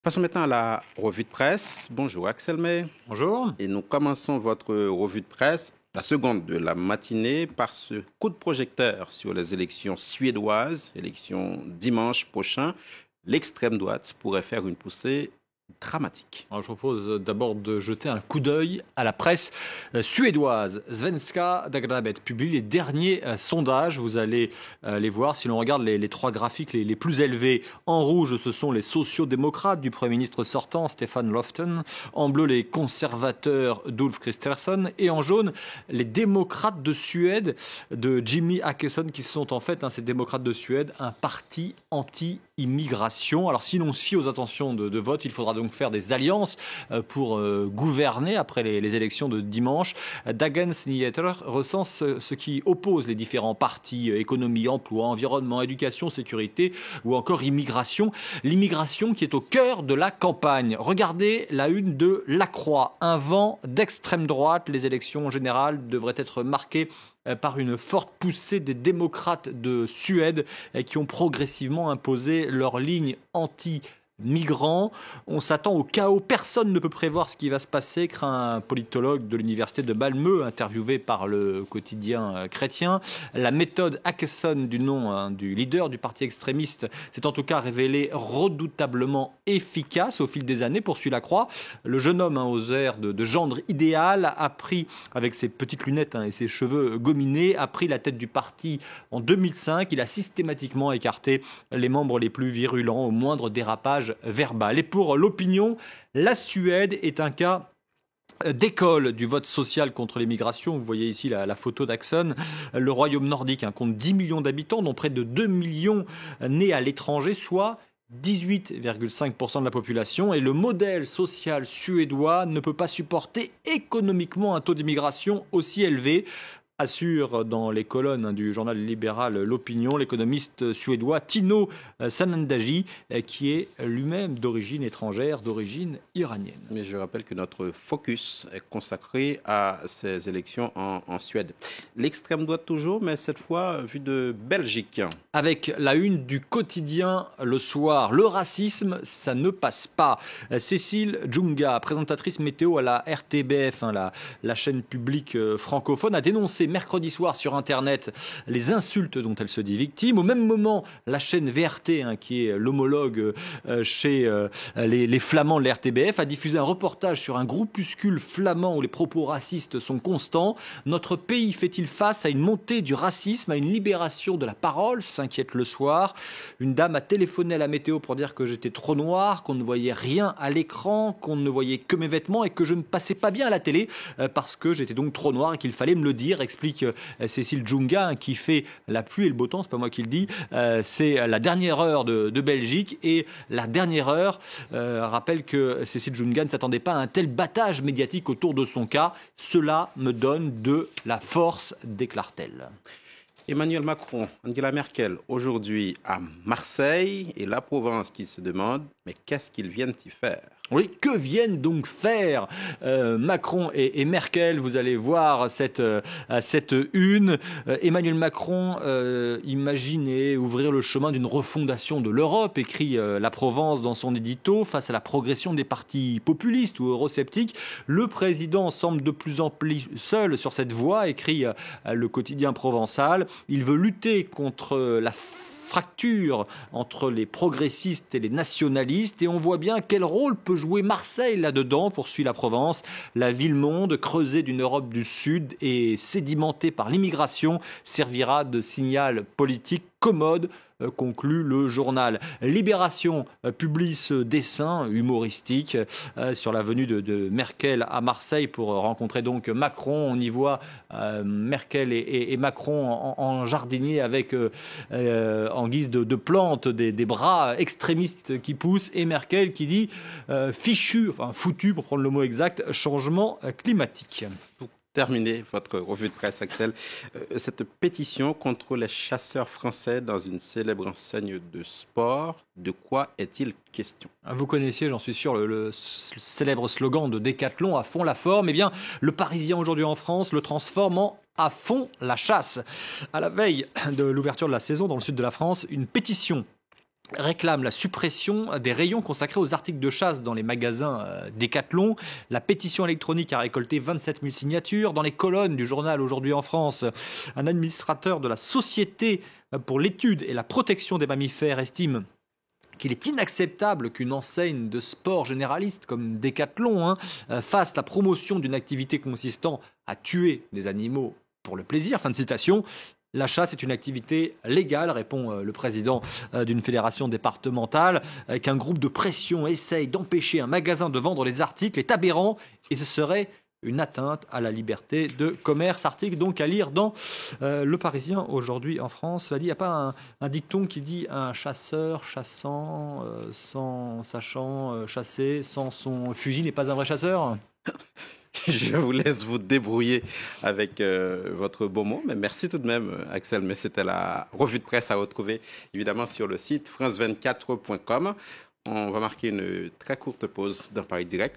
Passons maintenant à la revue de presse. Bonjour Axel May. Bonjour. Et nous commençons votre revue de presse, la seconde de la matinée, par ce coup de projecteur sur les élections suédoises, élections dimanche prochain. L'extrême droite pourrait faire une poussée dramatique. Alors, je propose d'abord de jeter un coup d'œil à la presse suédoise. Svenska Dagbladet publie les derniers sondages. Vous allez les voir. Si l'on regarde les trois graphiques les plus élevés, en rouge, ce sont les sociaux-démocrates du Premier ministre sortant, Stefan Löfven. En bleu, les conservateurs d'Ulf Kristersson. Et en jaune, les démocrates de Suède de Jimmy Åkesson, qui sont en fait, ces démocrates de Suède, un parti anti-immigration. Alors, si l'on se fie aux intentions de vote, il faudra donc faire des alliances pour gouverner après les élections de dimanche. Dagens Nyheter recense ce qui oppose les différents partis, économie, emploi, environnement, éducation, sécurité ou encore immigration. L'immigration qui est au cœur de la campagne. Regardez la une de La Croix. Un vent d'extrême droite. Les élections générales devraient être marquées par une forte poussée des démocrates de Suède qui ont progressivement imposé leur ligne anti-migrants. On s'attend au chaos. Personne ne peut prévoir ce qui va se passer, craint un politologue de l'université de Malmö, interviewé par le quotidien chrétien. La méthode Åkesson, du nom du leader du parti extrémiste, s'est en tout cas révélée redoutablement efficace au fil des années, poursuit La Croix. Le jeune homme aux airs de gendre idéal a pris, avec ses petites lunettes et ses cheveux gominés, a pris la tête du parti en 2005. Il a systématiquement écarté les membres les plus virulents au moindre dérapage verbal. Et pour l'opinion, la Suède est un cas d'école du vote social contre l'immigration. Vous voyez ici la photo d'Axon. Le royaume nordique compte 10 millions d'habitants, dont près de 2 millions nés à l'étranger, soit 18,5% de la population. Et le modèle social suédois ne peut pas supporter économiquement un taux d'immigration aussi élevé, assure dans les colonnes du journal libéral L'Opinion l'économiste suédois Tino Sanandaji, qui est lui-même d'origine étrangère, d'origine iranienne. Mais je rappelle que notre focus est consacré à ces élections en Suède. L'extrême droite toujours, mais cette fois vue de Belgique. Avec la une du quotidien Le Soir, le racisme, ça ne passe pas. Cécile Djunga, présentatrice météo à la RTBF, la chaîne publique francophone, a dénoncé mercredi soir sur Internet les insultes dont elle se dit victime. Au même moment, la chaîne VRT, qui est l'homologue chez les Flamands de la RTBF, a diffusé un reportage sur un groupuscule flamand où les propos racistes sont constants. Notre pays fait-il face à une montée du racisme, à une libération de la parole, s'inquiète Le Soir. Une dame a téléphoné à la météo pour dire que j'étais trop noir, qu'on ne voyait rien à l'écran, qu'on ne voyait que mes vêtements et que je ne passais pas bien à la télé parce que j'étais donc trop noir et qu'il fallait me le dire, explique Cécile Djunga, qui fait la pluie et le beau temps, c'est pas moi qui le dis. C'est la dernière heure de Belgique, et la dernière heure rappelle que Cécile Djunga ne s'attendait pas à un tel battage médiatique autour de son cas. Cela me donne de la force, déclare-t-elle. Emmanuel Macron, Angela Merkel, aujourd'hui à Marseille, et la Provence qui se demande, mais qu'est-ce qu'ils viennent y faire ? Oui, que viennent donc faire Macron et Merkel? Vous allez voir cette une. Emmanuel Macron imaginait ouvrir le chemin d'une refondation de l'Europe, écrit la Provence dans son édito, face à la progression des partis populistes ou eurosceptiques. Le président semble de plus en plus seul sur cette voie, écrit le quotidien provençal. Il veut lutter contre la fracture entre les progressistes et les nationalistes, et on voit bien quel rôle peut jouer Marseille là-dedans, poursuit la Provence. La ville-monde, creusée d'une Europe du Sud et sédimentée par l'immigration, servira de signal politique commode, conclut le journal. Libération publie ce dessin humoristique sur la venue de Merkel à Marseille pour rencontrer donc Macron. On y voit Merkel et Macron en jardinier avec en guise de plantes des bras extrémistes qui poussent, et Merkel qui dit foutu pour prendre le mot exact, changement climatique. Terminer votre revue de presse, Axel. Cette pétition contre les chasseurs français dans une célèbre enseigne de sport, de quoi est-il question ? Vous connaissiez, j'en suis sûr, le célèbre slogan de Décathlon, à fond la forme. Eh bien, le Parisien aujourd'hui en France le transforme en à fond la chasse. À la veille de l'ouverture de la saison dans le sud de la France, une pétition réclame la suppression des rayons consacrés aux articles de chasse dans les magasins Decathlon. La pétition électronique a récolté 27 000 signatures. Dans les colonnes du journal Aujourd'hui en France, un administrateur de la Société pour l'étude et la protection des mammifères estime qu'il est inacceptable qu'une enseigne de sport généraliste comme Decathlon fasse la promotion d'une activité consistant à tuer des animaux pour le plaisir. Fin de citation. La chasse est une activité légale, répond le président d'une fédération départementale. Qu'un groupe de pression essaye d'empêcher un magasin de vendre les articles est aberrant et ce serait une atteinte à la liberté de commerce. Article donc à lire dans Le Parisien aujourd'hui en France. Cela dit, il n'y a pas un dicton qui dit un chasseur chassant sans sachant chasser sans son fusil n'est pas un vrai chasseur? Je vous laisse vous débrouiller avec votre beau mot, mais merci tout de même, Axel. Mais c'était la revue de presse à retrouver évidemment sur le site france24.com. On va marquer une très courte pause dans Paris Direct.